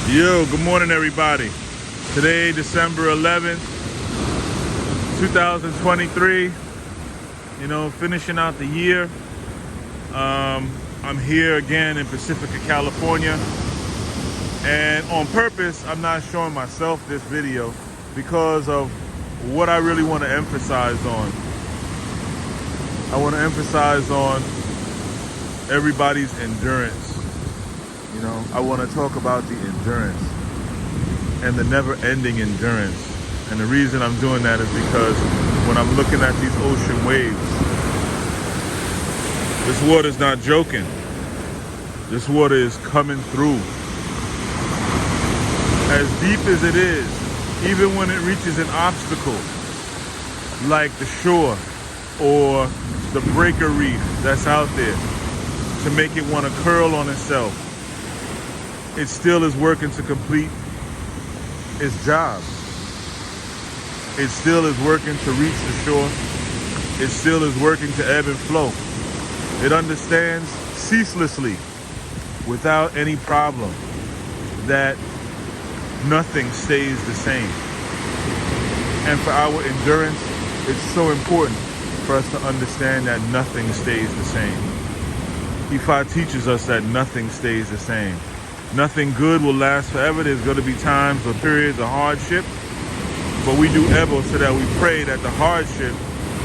Yo, good morning everybody. Today, December 11th, 2023. Finishing out the year. I'm here again in Pacifica, California. And on purpose, I'm not showing myself this video because of what I really want to emphasize on. I want to emphasize on everybody's endurance. I want to talk about the endurance and the never-ending endurance. And the reason I'm doing that is because when I'm looking at these ocean waves, this water's not joking. This water is coming through. As deep as it is, even when it reaches an obstacle, like the shore or the breaker reef that's out there, to make it want to curl on itself, it still is working to complete its job. It still is working to reach the shore. It still is working to ebb and flow. It understands ceaselessly, without any problem, that nothing stays the same. And for our endurance, it's so important for us to understand that nothing stays the same. Ifa teaches us that nothing stays the same. Nothing good will last forever. There's going to be times or periods of hardship, but we do Ebo so that we pray that the hardship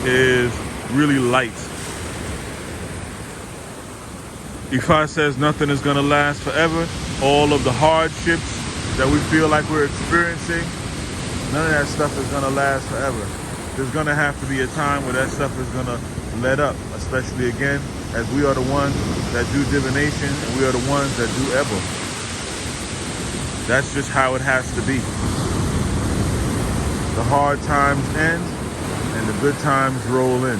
is really light. Ifa says nothing is going to last forever. All of the hardships that we feel like we're experiencing, none of that stuff is going to last forever. There's going to have to be a time where that stuff is going to let up, especially again, as we are the ones that do divination and we are the ones that do Ebo. That's just how it has to be. The hard times end and the good times roll in.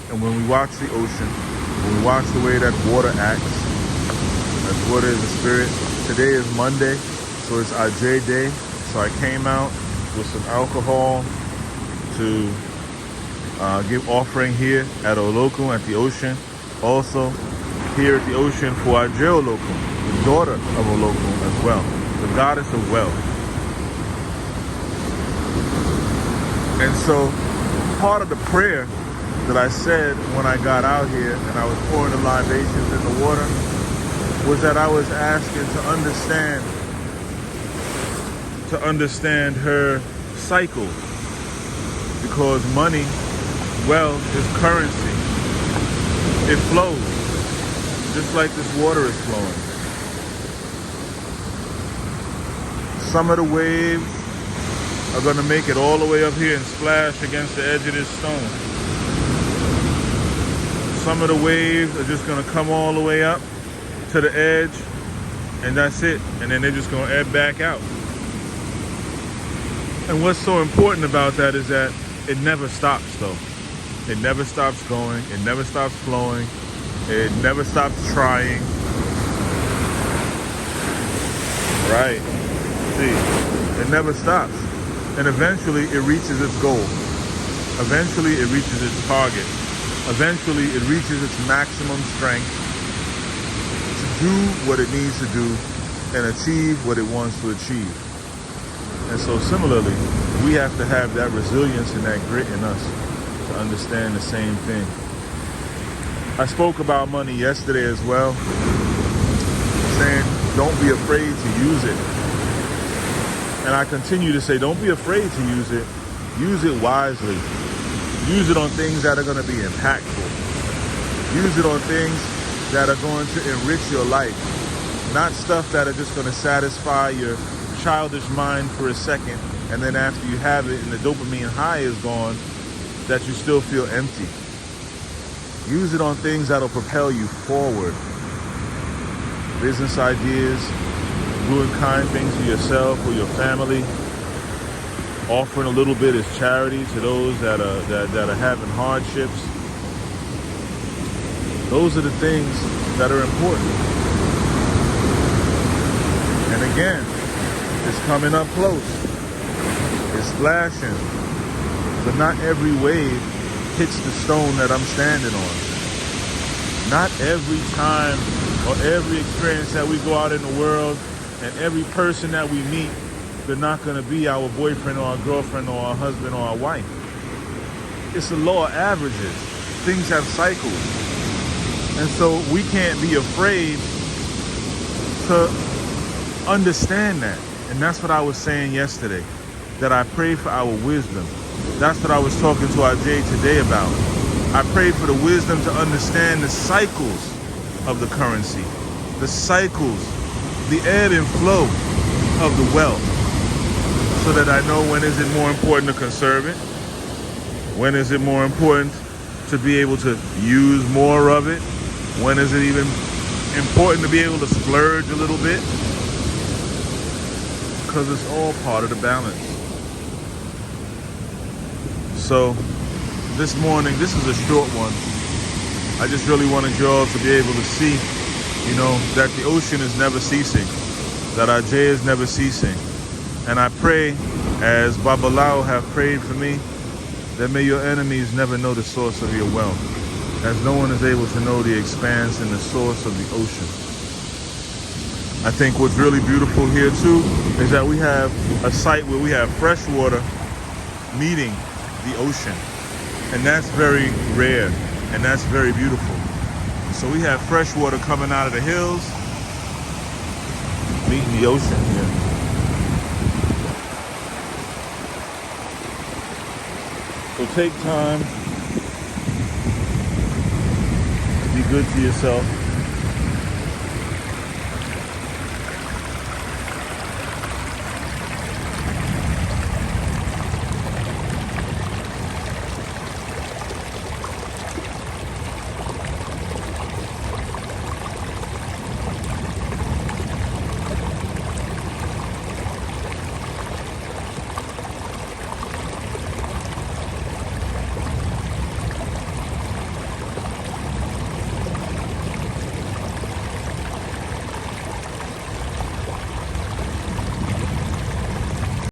And when we watch the ocean, when we watch the way that water acts, as water is a spirit. Today is Monday, so it's Ajay Day. So I came out with some alcohol to give offering here at Olokun, at the ocean. Also here at the ocean for Ajay Olokun, the daughter of Olokun as well, the goddess of wealth. And so part of the prayer that I said when I got out here and I was pouring the libations in the water was that I was asking to understand her cycle, because money, wealth, is currency. It flows just like this water is flowing. Some of the waves are going to make it all the way up here and splash against the edge of this stone. Some of the waves are just going to come all the way up to the edge, and that's it. And then they're just going to ebb back out. And what's so important about that is that it never stops, though. It never stops going. It never stops flowing. It never stops trying. Right. See, it never stops. And eventually it reaches its goal. Eventually it reaches its target. Eventually it reaches its maximum strength to do what it needs to do and achieve what it wants to achieve. And so similarly, we have to have that resilience and that grit in us to understand the same thing. I spoke about money yesterday as well, saying don't be afraid to use it. And I continue to say, don't be afraid to use it. Use it wisely. Use it on things that are going to be impactful. Use it on things that are going to enrich your life. Not stuff that are just going to satisfy your childish mind for a second, and then after you have it and the dopamine high is gone, that you still feel empty. Use it on things that'll propel you forward. Business ideas, doing kind things for yourself or your family, offering a little bit as charity to those that are having hardships. Those are the things that are important. And again, it's coming up close. It's splashing. But not every wave hits the stone that I'm standing on. Not every time or every experience that we go out in the world, and every person that we meet, they're not going to be our boyfriend or our girlfriend or our husband or our wife. It's a law of averages. Things have cycles. And so we can't be afraid to understand that. And that's what I was saying yesterday, that I pray for our wisdom. That's what I was talking to our Jay today about. I pray for the wisdom to understand the cycles of the currency, the cycles, the ebb and flow of the wealth, so that I know when is it more important to conserve it, when is it more important to be able to use more of it, when is it even important to be able to splurge a little bit, because it's all part of the balance. So this morning, this is a short one. I just really wanted you all to be able to see, that the ocean is never ceasing, that our Jay is never ceasing. And I pray, as Babalawo have prayed for me, that may your enemies never know the source of your wealth, as no one is able to know the expanse and the source of the ocean. I think what's really beautiful here too is that we have a site where we have fresh water meeting the ocean. And that's very rare, and that's very beautiful. So we have fresh water coming out of the hills, meeting the ocean here. So take time, be good to yourself.